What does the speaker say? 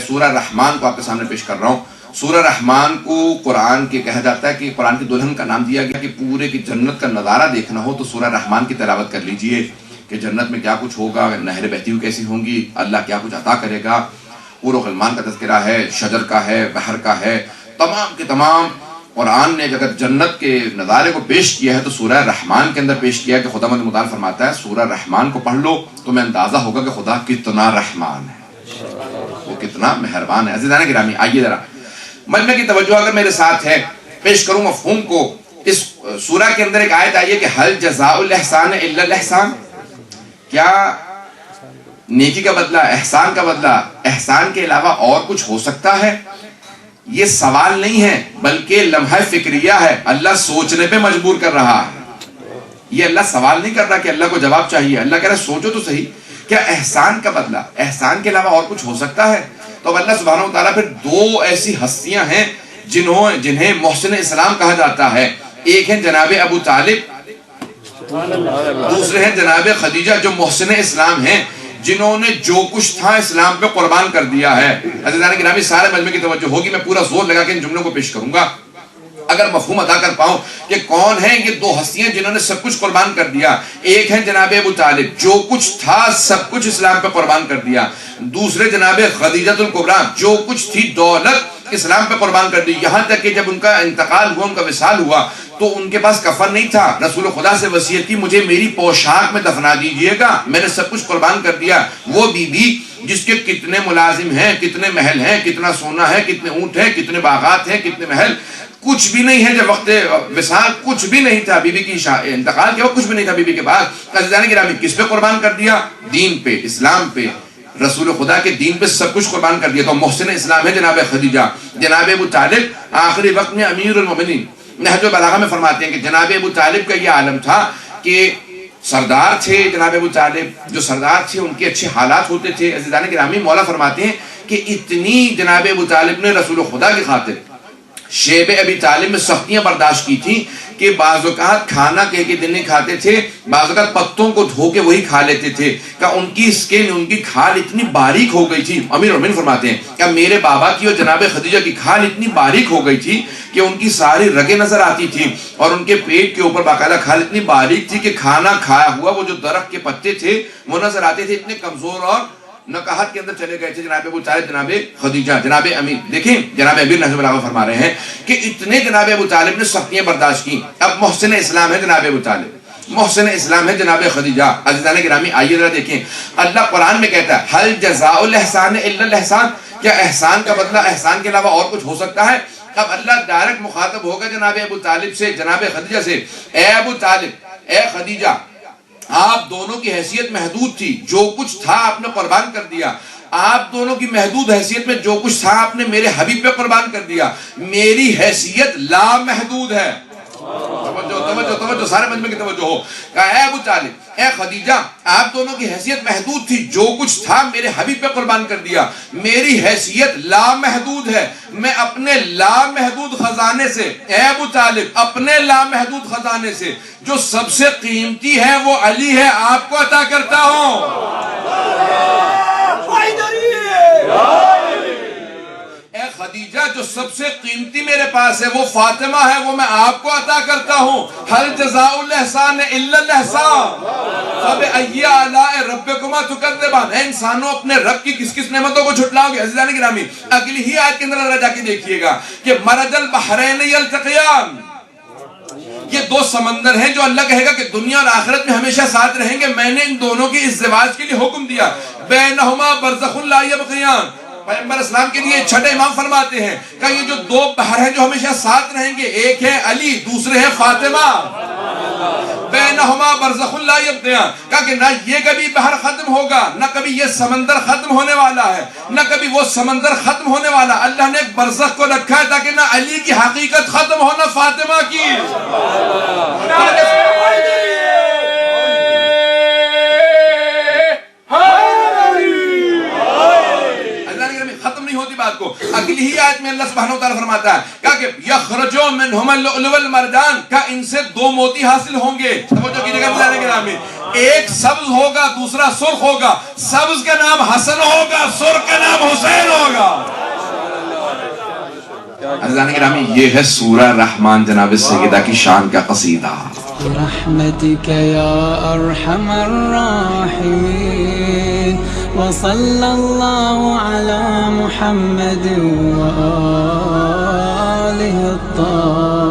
سورہ رحمان کو آپ کے سامنے پیش کر رہا ہوں. سورہ رحمان کو قرآن کے کہا جاتا ہے کہ قرآن کی دلہن کا نام دیا گیا کہ پورے کی جنت کا نظارہ دیکھنا ہو تو سورہ رحمان کی تلاوت کر لیجئے کہ جنت میں کیا کچھ ہوگا، نہریں بہتی ہوئی کیسی ہوں گی، اللہ کیا کچھ عطا کرے گا. حور و غلمان کا تذکرہ ہے، شجر کا ہے، بحر کا ہے، تمام کے تمام. قرآن نے اگر جنت کے نظارے کو پیش کیا ہے تو سورہ رحمان کے اندر پیش کیا ہے کہ خداوند متعال فرماتا ہے سورہ رحمان کو پڑھ لو تو میں اندازہ ہوگا کہ خدا کتنا رحمان ہے، وہ کتنا مہربان ہے. عزیزان گرامی آئیے ذرا مجمع کی توجہ اگر میرے ساتھ ہے پیش کروں مفہوم کو. اس سورہ کے اندر ایک آیت آئی ہے کہ حل جزاء الاحسان الا الاحسان، کیا نیکی کا بدلہ، احسان کا بدلہ احسان کے علاوہ اور کچھ ہو سکتا ہے؟ یہ سوال نہیں ہے بلکہ لمحہ فکریہ ہے، اللہ سوچنے پہ مجبور کر رہا ہے. یہ اللہ سوال نہیں کر رہا کہ اللہ کو جواب چاہیے، اللہ کہہ رہا ہے سوچو تو صحیح، کیا احسان کا بدلہ احسان کے علاوہ اور کچھ ہو سکتا ہے؟ تو اب اللہ سبحانہ وتعالیٰ پھر دو ایسی ہستیاں ہیں جنہیں محسن اسلام کہا جاتا ہے. ایک ہیں جناب ابو طالب، دوسرے ہیں جناب خدیجہ جو محسن اسلام ہیں، جنہوں نے جو کچھ تھا اسلام پہ قربان کر دیا ہے. عزیزان گرامی سارے مجمع کی توجہ ہوگی، میں پورا زور لگا کے ان جملوں کو پیش کروں گا اگر مفہوم ادا کر پاؤں کہ کون ہیں یہ دو ہستیاں جنہوں نے سب کچھ قربان کر دیا. ایک ہے جناب ابو طالب جو کچھ تھا سب کچھ اسلام پہ قربان کر دیا، دوسرے جناب خدیجہ الکبریٰ جو کچھ تھی دولت اسلام پہ قربان کر دی. یہاں تک کہ جب ان کا انتقال ہوا، ان کا وصال ہوا تو ان کے پاس کفن نہیں تھا. رسول خدا سے وصیت کی مجھے میری پوشاک میں دفنا دیجئے گا، میں نے سب کچھ قربان کر دیا. وہ بی بی جس کے کتنے ملازم ہیں، کتنے محل ہیں، کتنا سونا ہے، کتنے اونٹ ہیں، کتنے باغات ہیں، کتنے محل، کچھ بھی نہیں ہے. جب وقت وصال کچھ بھی نہیں تھا، بی بی کی انتقال کے وقت کچھ بھی نہیں تھا بی بی کے پاس. عزیزان گرامی کس پہ قربان کر دیا؟ دین پہ، اسلام پہ، رسول خدا کے دین پہ سب کچھ قربان کر دیا. تو محسن اسلام ہے جناب خدیجہ. جناب ابو طالب آخری وقت میں امیر المومنین، نہج البلاغہ میں فرماتے ہیں کہ جناب ابو طالب کا یہ عالم تھا کہ سردار تھے. جناب ابو طالب جو سردار تھے ان کے اچھے حالات ہوتے تھے. عزیزان گرامی مولا فرماتے ہیں کہ اتنی جناب ابو طالب نے رسول خدا کی خاطر شیب ابی طالب میں سختیاں برداشت کی تھی کہ بعض اوقات کھانا کہہ کے دن نہیں کھاتے تھے، بعض اوقات پتوں کو دھو کے وہی کھا لیتے تھے. کہ ان کی سکن، ان کی کھال اتنی باریک ہو گئی تھی. امیر المومنین فرماتے ہیں کہ میرے بابا کی اور جناب خدیجہ کی کھال اتنی باریک ہو گئی تھی کہ ان کی ساری رگیں نظر آتی تھی اور ان کے پیٹ کے اوپر باقاعدہ کھال اتنی باریک تھی کہ کھانا کھایا ہوا وہ جو درخت کے پتے تھے وہ نظر آتے تھے. اتنے کمزور اور نکاحت کے اندر چلے گئے تھے جناب ابو طالب، جناب خدیجہ، جناب امیر. دیکھیں جناب امیر نحج البلاغہ فرما رہے ہیں کہ اتنے جناب ابو طالب نے سختیاں برداشت کی. اب محسن اسلام ہے جناب ابو طالب، محسن اسلام ہے جناب خدیجہ. عزیزان گرامی آئیے ذرا دیکھیں اللہ قرآن میں کہتا ہے حل جزاء الاحسان الا الاحسان، کیا احسان کا بدلہ احسان کے علاوہ اور کچھ ہو سکتا ہے؟ اب اللہ ڈائریکٹ مخاطب ہوگا جناب ابو طالب سے، جناب خدیجہ سے. اے ابو طالب، اے خدیجہ، آپ دونوں کی حیثیت محدود تھی، جو کچھ تھا آپ نے قربان کر دیا. آپ دونوں کی محدود حیثیت میں جو کچھ تھا آپ نے میرے حبیب پہ قربان کر دیا. میری حیثیت لامحدود ہے. توجہ سارے مجمع کی توجہ ہو. کہا اے ابو طالب، اے خدیجہ، آپ دونوں کی حیثیت محدود تھی، جو کچھ تھا میرے حبیب پہ قربان کر دیا. میری حیثیت لامحدود ہے، میں اپنے لامحدود خزانے سے، اے ابو طالب اپنے لامحدود خزانے سے جو سب سے قیمتی ہے وہ علی ہے آپ کو عطا کرتا ہوں. اے خدیجہ جو سب سے قیمتی میرے پاس ہے وہ فاطمہ ہے، وہ میں آپ کو عطا کرتا ہوں. حل جزاء الاحسان الا الاحسان فبأي آلاء ربكما تكذبان. اے انسانوں اپنے رب کی کس کس نعمتوں کو جھٹلاؤ گے؟ عزیزان گرامی اگلی ہی آیت کے اندر جا کے دیکھیے گا کہ مرج البحرین یلتقیان، یہ دو سمندر ہیں جو اللہ کہے گا کہ دنیا اور آخرت میں ہمیشہ ساتھ رہیں گے. میں نے ان دونوں کی ازدواج کے لیے حکم دیا. بینہما برزخ لا یبغیان، پیغمبر اسلام کے لیے چھٹے امام فرماتے ہیں کہ یہ جو دو بحر ہیں جو ہمیشہ ساتھ رہیں گے، ایک ہے علی، دوسرے ہے فاطمہ. بینہما برزخ لا یبغیان، کہا کہ نہ یہ کبھی بحر ختم ہوگا، نہ کبھی یہ سمندر ختم ہونے والا ہے، نہ کبھی وہ سمندر ختم ہونے والا. اللہ نے ایک برزخ کو رکھا ہے تاکہ نہ علی کی حقیقت ختم ہو نہ فاطمہ کی. ختم نہیں ہوتی بات کو. اگلی ہی آیت میں اللہ سبحانہ وتعالی فرماتا ہے کہ یخرج منہما اللؤلؤ والمرجان، کہ ان سے دو موتی حاصل ہوں گے. توجہ کیجیے گا بلانے کے نام میں، ایک سبز ہوگا دوسرا سرخ ہوگا. سبز کا نام حسن ہوگا، سرخ کا نام حسین ہوگا. عزیزان گرامی یہ ہے سورہ رحمان جناب سیدہ کی شان کا قصیدہ. برحمتك يا أرحم الراحمين وصلى الله على محمد وآله الطاهرين.